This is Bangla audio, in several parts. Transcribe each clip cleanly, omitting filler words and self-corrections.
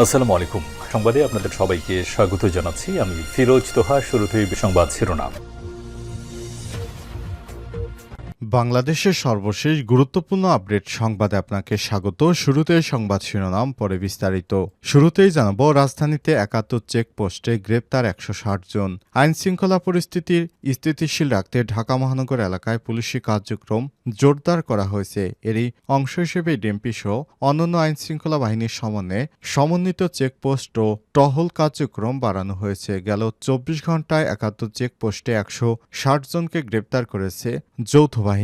আসসালামু আলাইকুম। সংবাদে আপনাদের সবাইকে স্বাগত জানাচ্ছি। আমি ফিরোজ তোহা। শুরুতেই সংবাদ শিরোনাম। বাংলাদেশের সর্বশেষ গুরুত্বপূর্ণ আপডেট সংবাদে আপনাকে স্বাগত। শুরুতেই সংবাদ শিরোনাম, পরে বিস্তারিত। শুরুতেই জানাবো, রাজধানীতে ৭১ চেকপোস্টে গ্রেপ্তার ১৬০ জন। আইনশৃঙ্খলা পরিস্থিতির স্থিতিশীল রাখতে ঢাকা মহানগর এলাকায় পুলিশি কার্যক্রম জোরদার করা হয়েছে। এরই অংশ হিসেবে ডিএমপি সহ অন্যান্য আইনশৃঙ্খলা বাহিনীর সমন্বিত চেকপোস্ট ও টহল কার্যক্রম বাড়ানো হয়েছে। গেল ২৪ ঘন্টায় ৭১ চেকপোস্টে ১৬০ জনকে গ্রেপ্তার করেছে যৌথ বাহিনী।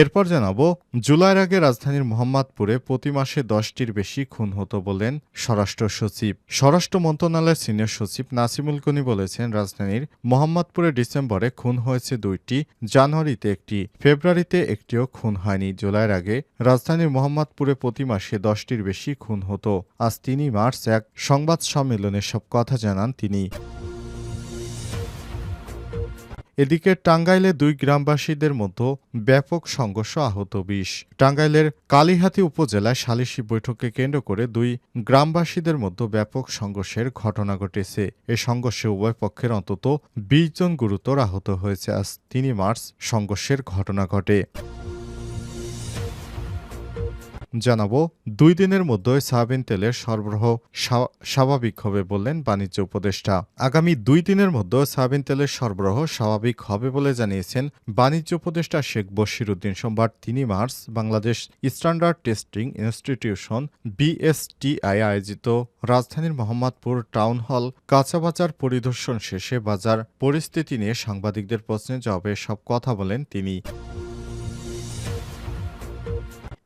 এরপর জানাবো, জুলাইয়ের আগে রাজধানীর মোহাম্মদপুরে প্রতি মাসে ১০টির বেশি খুন হতো বলেন স্বরাষ্ট্র সচিব। স্বরাষ্ট্র মন্ত্রণালয়ের সিনিয়র সচিব নাসিমুল গনি বলেছেন, রাজধানীর মোহাম্মদপুরে ডিসেম্বরে খুন হয়েছে ২টি, জানুয়ারিতে ১টি, ফেব্রুয়ারিতে একটিও খুন হয়নি। জুলাইয়ের আগে রাজধানীর মোহাম্মদপুরে প্রতি মাসে ১০টির বেশি খুন হতো। আজ ৩ মার্চ এক সংবাদ সম্মেলনে সব কথা জানান তিনি। এদিকে টাঙ্গাইলে দুই গ্রামবাসীদের মধ্যে ব্যাপক সংঘর্ষ, আহত ২০। টাঙ্গাইলের কালিহাতী উপজেলায় সালিশি বৈঠককে কেন্দ্র করে দুই গ্রামবাসীদের মধ্যে ব্যাপক সংঘর্ষের ঘটনা ঘটেছে। এ সংঘর্ষে উভয় পক্ষের অন্তত ২০ জন গুরুতর আহত হয়েছে। আজ ৩ মার্চ সংঘর্ষের ঘটনা ঘটে। জানাবো, ২ দিনের মধ্যে সয়াবিন তেলের সরবরাহ স্বাভাবিক হবে বললেন বাণিজ্য উপদেষ্টা। আগামী ২ দিনের মধ্যে সয়াবিন তেলের সরবরাহ স্বাভাবিক হবে বলে জানিয়েছেন বাণিজ্য উপদেষ্টা শেখ বশির উদ্দিন। সোমবার ৩ March Bangladesh standard testing institution BSTI আয়োজিত রাজধানীর মোহাম্মদপুর টাউন হল কাঁচাবাজার পরিদর্শন শেষে বাজার পরিস্থিতি নিয়ে সাংবাদিকদের প্রশ্নের জবাবে সব কথা বলেন তিনি।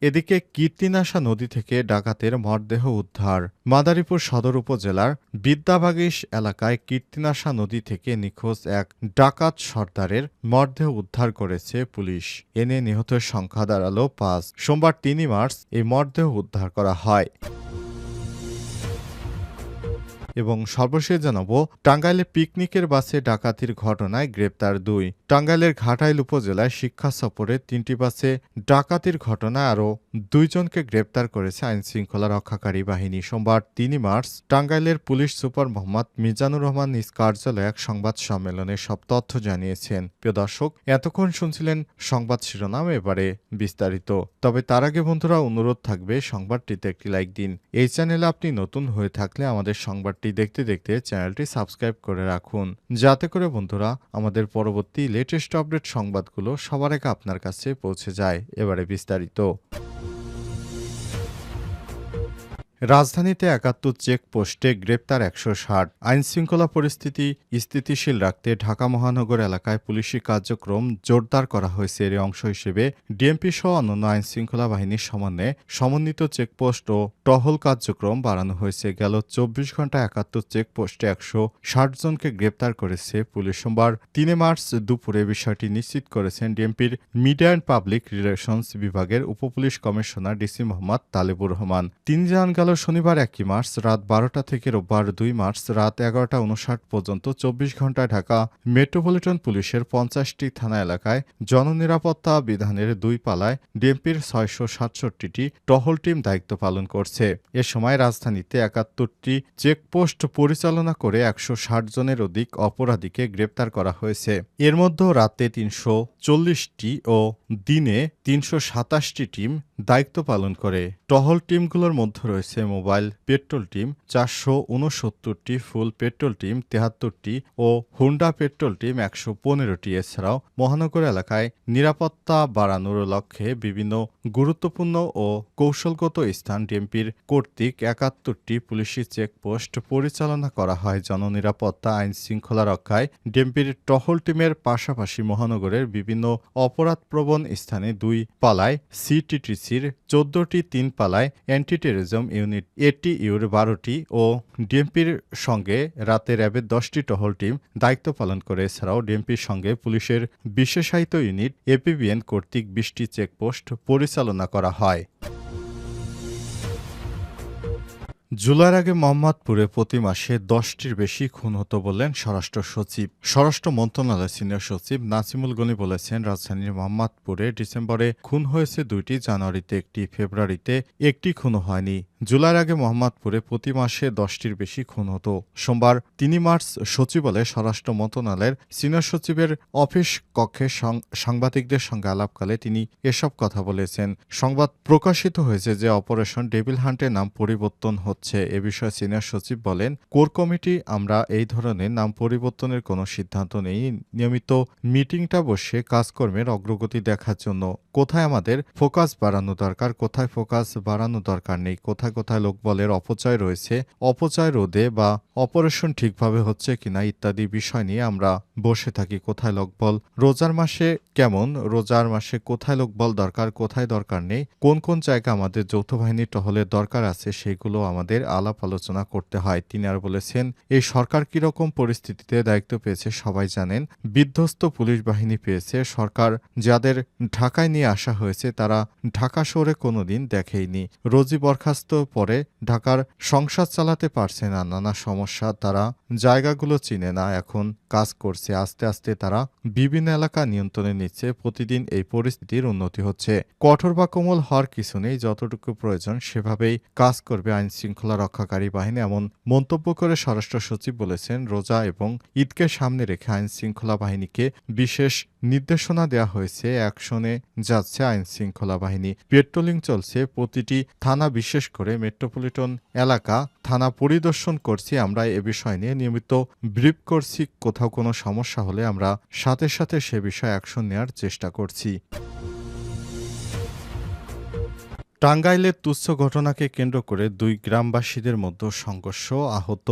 এদিকে কীর্তিনাশা নদী থেকে ডাকাতের মরদেহ উদ্ধার। মাদারীপুর সদর উপজেলার বিদ্যাবাগিস এলাকায় কীর্তিনাশা নদী থেকে নিখোঁজ এক ডাকাত সর্দারের মরদেহ উদ্ধার করেছে পুলিশ। এ নিয়ে নিহতের সংখ্যা দাঁড়ালো ৫। সোমবার ৩ মার্চ এই মরদেহ উদ্ধার করা হয়। এবং সর্বশেষ জানাবো, টাঙ্গাইলে পিকনিকের বাসে ডাকাতির ঘটনায় গ্রেপ্তার ২। টাঙ্গাইলের ঘাটাইল উপজেলায় শিক্ষা সফরে ৩টি বাসে ডাকাতির ঘটনায় আরও ২ জনকে গ্রেপ্তার করেছে আইনশৃঙ্খলা রক্ষাকারী বাহিনী। সোমবার ৩ মার্চ টাঙ্গাইলের পুলিশ সুপার মোহাম্মদ মিজানুর রহমান নিজ কার্যালয়ে এক সংবাদ সম্মেলনে সব তথ্য জানিয়েছেন। প্রিয় দর্শক, এতক্ষণ শুনছিলেন সংবাদ শিরোনাম, এবারে বিস্তারিত। তবে তার আগে বন্ধুরা, অনুরোধ থাকবে সংবাদটিতে একটি লাইক দিন। এই চ্যানেলে আপনি নতুন হয়ে থাকলে আমাদের সংবাদটি দেখতে দেখতে চ্যানেলটি সাবস্ক্রাইব করে রাখুন, যাতে করে বন্ধুরা আমাদের পরবর্তী লেটেস্ট আপডেট সংবাদগুলো সবার আগে আপনার কাছে পৌঁছে যায়। এবারে বিস্তারিত। রাজধানীতে ৭১ চেকপোস্টে গ্রেপ্তার ১৬০। আইনশৃঙ্খলা পরিস্থিতি স্থিতিশীল রাখতে ঢাকা মহানগর এলাকায় পুলিশি কার্যক্রম জোরদার করা হয়েছে। এর অংশ হিসেবে ডিএমপি সহ অন্যান্য আইনশৃঙ্খলা বাহিনীর সমন্বিত চেকপোস্ট ও টহল কার্যক্রম বাড়ানো হয়েছে। গেল ২৪ ঘন্টায় ৭১ চেকপোস্টে ১৬০ জনকে গ্রেপ্তার করেছে পুলিশ। সোমবার ৩ মার্চ দুপুরে বিষয়টি নিশ্চিত করেছেন ডিএমপির মিডিয়া অ্যান্ড পাবলিক রিলেশনস বিভাগের উপপুলিশ কমিশনার ডিসি মোহাম্মদ তালেবুর রহমান। তিনি জানান, গেল শনিবার ১ মার্চ রাত ১২টা থেকে রোববার ২ মার্চ রাত ১১টা ৫৯ পর্যন্ত ২৪ ঘন্টায় ঢাকা মেট্রোপলিটন পুলিশের ৫০টি থানা এলাকায় জননিরাপত্তা বিধানের ২ পালায় ডিএমপির ৬৬৭টি টহল টিম দায়িত্ব পালন করছে। এ সময় রাজধানীতে ৭১টি চেকপোস্ট পরিচালনা করে ১৬০ জনের অধিক অপরাধীকে গ্রেপ্তার করা হয়েছে। এর মধ্যে রাতে ৩৪০টি ও দিনে ৩২৭টি টিম দায়িত্ব পালন করে। টহল টিমগুলোর মধ্যে রয়েছে মোবাইল পেট্রোল টিম ৪৬৯টি, ফুল পেট্রোল টিম ৭৩টি ও হুন্ডা পেট্রোল টিম ১১৫টি। এছাড়াও মহানগর এলাকায় নিরাপত্তা বাড়ানোর লক্ষ্যে বিভিন্ন গুরুত্বপূর্ণ ও কৌশলগত স্থান ডিএমপির কর্তৃক ৭১টি পুলিশি চেকপোস্ট পরিচালনা করা হয়। জননিরাপত্তা আইন শৃঙ্খলা রক্ষায় ডিএমপির টহল টিমের পাশাপাশি মহানগরের বিভিন্ন অপরাধপ্রবণ স্থানে ২ পালায় সিটিটিসির ১৪টি, ৩ পালায় অ্যান্টি টেররিজম ইউনিট এটিইউর ১২টি ও ডিএমপির সঙ্গে রাতে র্যাবের ১০টি টহল টিম দায়িত্ব পালন করে। এছাড়াও ডিএমপির সঙ্গে পুলিশের বিশেষায়িত ইউনিট এপিবিএন কর্তৃক ২০টি চেকপোস্ট পরিচালনা করা হয়। জুলাইয়ের আগে মোহাম্মদপুরে প্রতি মাসে ১০টির বেশি খুন হতো বললেন স্বরাষ্ট্র সচিব। স্বরাষ্ট্র মন্ত্রণালয়ের সিনিয়র সচিব নাসিমুল গনি বলেছেন, রাজধানীর মোহাম্মদপুরে ডিসেম্বরে খুন হয়েছে ২টি, জানুয়ারিতে ১টি, ফেব্রুয়ারিতে ১টি খুনও হয়নি। জুলাইয়ের আগে মোহাম্মদপুরে প্রতি মাসে ১০টির বেশি খুন হতো। সোমবার ৩ মার্চ সচিবালয়ে স্বরাষ্ট্র মন্ত্রণালয়ের সিনিয়র সচিবের অফিস কক্ষে সাংবাদিকদের সঙ্গে আলাপকালে তিনি এসব কথা বলেছেন। সংবাদ প্রকাশিত হয়েছে যে অপারেশন ডেভিল হান্টের নাম পরিবর্তন হচ্ছে। এ বিষয়ে সিনিয়র সচিব বলেন, কোর কমিটি আমরা এই ধরনের নাম পরিবর্তনের কোনো সিদ্ধান্ত নেই। নিয়মিত মিটিংটা বসে কাজকর্মের অগ্রগতি দেখার জন্য কোথায় আমাদের ফোকাস বাড়ানো দরকার, কোথায় ফোকাস বাড়ানো দরকার নেই, কোথায় কোথায় লোকবলের অপচয় রয়েছে, অপচয় রোধে বা অপারেশন ঠিকভাবে হচ্ছে কিনা ইত্যাদি বিষয় নিয়ে আমরা বসে থাকি। কোথায় লোকবল রোজার মাসে কেমন, রোজার মাসে কোথায় লোকবল দরকার, কোথায় দরকার নেই, কোন কোন জায়গা আমাদের যৌথ বাহিনী টহলের দরকার আছে, সেগুলো আমাদের আলাপ আলোচনা করতে হয়। তিনি আর বলেছেন, এই সরকার কিরকম পরিস্থিতিতে দায়িত্ব পেয়েছে সবাই জানেন। বিধ্বস্ত পুলিশ বাহিনী পেয়েছে। সরকার যাদের ঢাকায় নিয়ে আসা হয়েছে তারা ঢাকা শহরে কোনোদিন দেখেইনি। রোজই বরখাস্ত পরে ঢাকার সংসার চালাতে পারছে না, নানা সমস্যা, তারা জায়গাগুলো চিনে না, এখন কাজ করছে। আস্তে আস্তে তারা বিভিন্ন এলাকা নিয়ন্ত্রণে নিচ্ছে। প্রতিদিন এই পরিস্থিতির উন্নতি হচ্ছে। কঠোর বা কোমল হওয়ার কিছু নেই, যতটুকু প্রয়োজন সেভাবেই কাজ করবে আইন শৃঙ্খলা রক্ষাকারী বাহিনী, এমন মন্তব্য করে স্বরাষ্ট্র সচিব বলেছেন, রোজা এবং ঈদকে সামনে রেখে আইন শৃঙ্খলা বাহিনীকে বিশেষ নির্দেশনা দেওয়া হয়েছে। অ্যাকশনে যাচ্ছে আইন শৃঙ্খলা বাহিনী। পেট্রোলিং চলছে। প্রতিটি থানা, বিশেষ করে মেট্রোপলিটন এলাকা থানা পরিদর্শন করছি। আমরা এ বিষয় নিয়ে নিয়মিত ব্রিফ করছি। কোথাও কোনো সমস্যা হলে আমরা সাথে সাথে সে বিষয়ে অ্যাকশন নেওয়ার চেষ্টা করছি। টাঙ্গাইলের তুচ্ছ ঘটনাকে কেন্দ্র করে ২ গ্রামবাসীদের মধ্যে সংঘর্ষ, আহত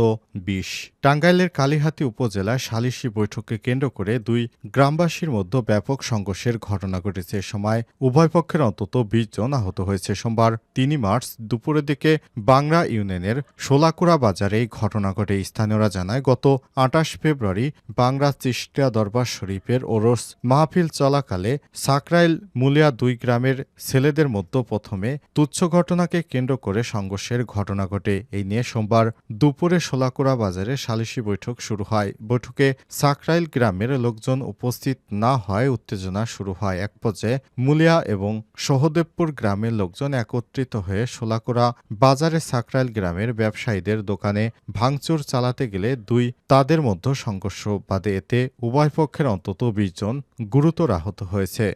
২০। টাঙ্গাইলের কালিহাতী উপজেলায় সালিশি বৈঠককে কেন্দ্র করে ২ গ্রামবাসীর মধ্যে ব্যাপক সংঘর্ষের ঘটনা ঘটেছে। এ সময় উভয় পক্ষের অন্তত ২০ জন আহত হয়েছে। সোমবার ৩ মার্চ দুপুরের দিকে বাংরা ইউনিয়নের শোলাকুড়া বাজারে এই ঘটনা ঘটে। স্থানীয়রা জানায়, গত ২৮ ফেব্রুয়ারি বাংরা চিশতিয়া দরবার শরীফের ওরস মাহফিল চলাকালে সাকরাইল মুলিয়া ২ গ্রামের ছেলেদের মধ্যে প্রথমে তুচ্ছ ঘটনাকে কেন্দ্র করে সংঘর্ষের ঘটনা ঘটে। এই নিয়ে সোমবার দুপুরে শোলাকুড়া বাজারে সালিশি বৈঠক শুরু হয়। বৈঠকে সাকরাইল গ্রামের লোকজন উপস্থিত না হয় উত্তেজনা শুরু হয়। এক পর্যায়ে মুলিয়া এবং সহদেবপুর গ্রামের লোকজন একত্রিত হয়ে শোলাকুড়া বাজারে সাকরাইল গ্রামের ব্যবসায়ীদের দোকানে ভাঙচুর চালাতে গেলে তাদের মধ্যে সংঘর্ষ বাধে। এতে উভয় পক্ষের অন্তত ২০ জন গুরুতর আহত হয়েছে।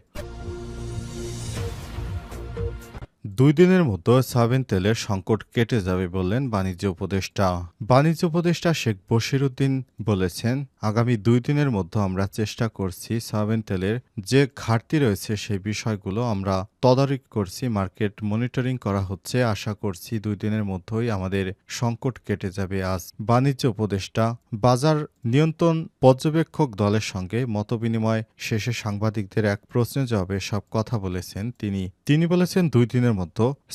২ দিনের মধ্যে সয়াবিন তেলের সংকট কেটে যাবে বললেন বাণিজ্য উপদেষ্টা। বাণিজ্য উপদেষ্টা শেখ বশিরউদ্দিন বলেছেন, আগামী ২ দিনের মধ্যে আমরা চেষ্টা করছি সয়াবিন তেলের যে ঘাটতি রয়েছে সেই বিষয়গুলো আমরা তদারকি করছি, মার্কেট মনিটরিং করা হচ্ছে। আশা করছি ২ দিনের মধ্যেই আমাদের সংকট কেটে যাবে। আজ বাণিজ্য উপদেষ্টা বাজার নিয়ন্ত্রণ পর্যবেক্ষক দলের সঙ্গে মতবিনিময় শেষে সাংবাদিকদের এক প্রশ্নের জবাবে সব কথা বলেছেন তিনি বলেছেন, ২ দিনের মধ্যে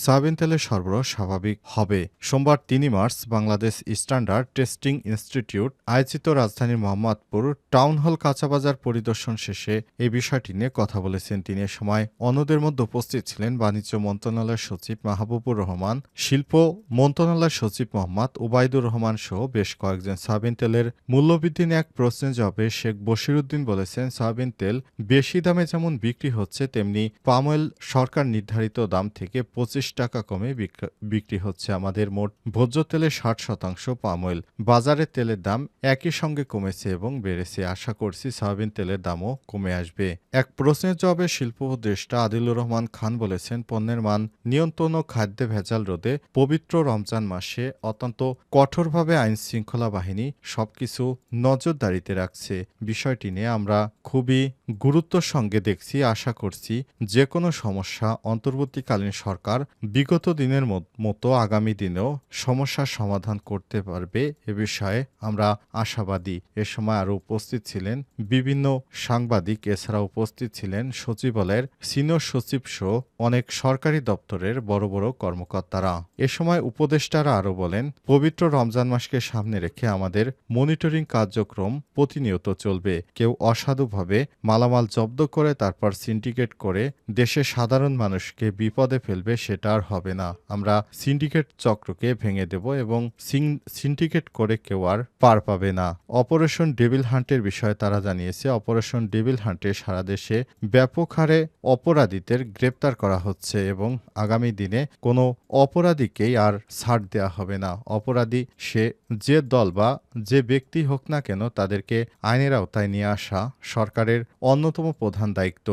সয়াবিন তেলের সরবরাহ স্বাভাবিক হবে। সোমবার ৩ March Bangladesh standard testing institute আয়োজিত রাজধানীর মোহাম্মদপুর টাউন হল কাঁচাবাজার পরিদর্শন শেষে এই বিষয়টি নিয়ে কথা বলেছেন তিনি। এ সময় অন্যদের মধ্যে উপস্থিত ছিলেন বাণিজ্য মন্ত্রণালয়ের সচিব মাহবুবুর রহমান, শিল্প মন্ত্রণালয়ের সচিব মোহাম্মদ ওবায়দুর রহমান সহ বেশ কয়েকজন। সয়াবিন তেলের মূল্যবৃদ্ধি নিয়ে এক প্রশ্নের জবাবে শেখ বশিরউদ্দিন বলেছেন, সয়াবিন তেল বেশি দামে যেমন বিক্রি হচ্ছে তেমনি পাম অয়েল সরকার নির্ধারিত দাম থেকে ২৫ টাকা কমে বিক্রি হচ্ছে। আমাদের মোট ভোজ্য তেলের ৬০% পাম অয়েল। বাজারে তেলের দাম একই সঙ্গে কমেছে এবং বেড়েছে। আশা করছি সয়াবিন তেলের দামও কমে আসবে। এক প্রশ্নের জবাবে শিল্প উপদেষ্টা আদিলুর রহমান খান বলেছেন, পণ্যের মান নিয়ন্ত্রণ ও খাদ্যে ভেজাল রোধে পবিত্র রমজান মাসে অত্যন্ত কঠোরভাবে আইন শৃঙ্খলা বাহিনী সবকিছু নজরদারিতে রাখছে। বিষয়টি নিয়ে আমরা খুবই গুরুত্বের সঙ্গে দেখছি। আশা করছি যে কোনো সমস্যা অন্তর্বর্তীকালীন সরকার বিগত দিনের মতো আগামী দিনেও সমস্যার সমাধান করতে পারবে। এ বিষয়ে আমরা আশাবাদী। এ সময় আরও উপস্থিত ছিলেন বিভিন্ন সাংবাদিক, এছাড়া উপস্থিত ছিলেন সচিবালয়ের সিনিয়র সচিব সহ অনেক সরকারি দপ্তরের বড় বড় কর্মকর্তারা। এ সময় উপদেষ্টারা আরও বলেন, পবিত্র রমজান মাসকে সামনে রেখে আমাদের মনিটরিং কার্যক্রম প্রতিনিয়ত চলবে। কেউ অসাধুভাবে মালামাল জব্দ করে তারপর সিন্ডিকেট করে দেশের সাধারণ মানুষকে বিপদে ফেলবে, সেটা আর হবে না। আমরা সিন্ডিকেট চক্রকে ভেঙে দেব এবং সিন্ডিকেট করে কেউ আর পার পাবে না। অপারেশন ডেভিল হান্টের বিষয়ে তারা জানিয়েছে, অপারেশন ডেভিল হান্টে সারা দেশে ব্যাপক হারে অপরাধীদের গ্রেপ্তার করা হচ্ছে এবং আগামী দিনে কোনো অপরাধীকেই আর ছাড় দেওয়া হবে না। অপরাধী সে যে দল বা যে ব্যক্তি হোক না কেন, তাদেরকে আইনের আওতায় নিয়ে আসা সরকারের অন্যতম প্রধান দায়িত্ব।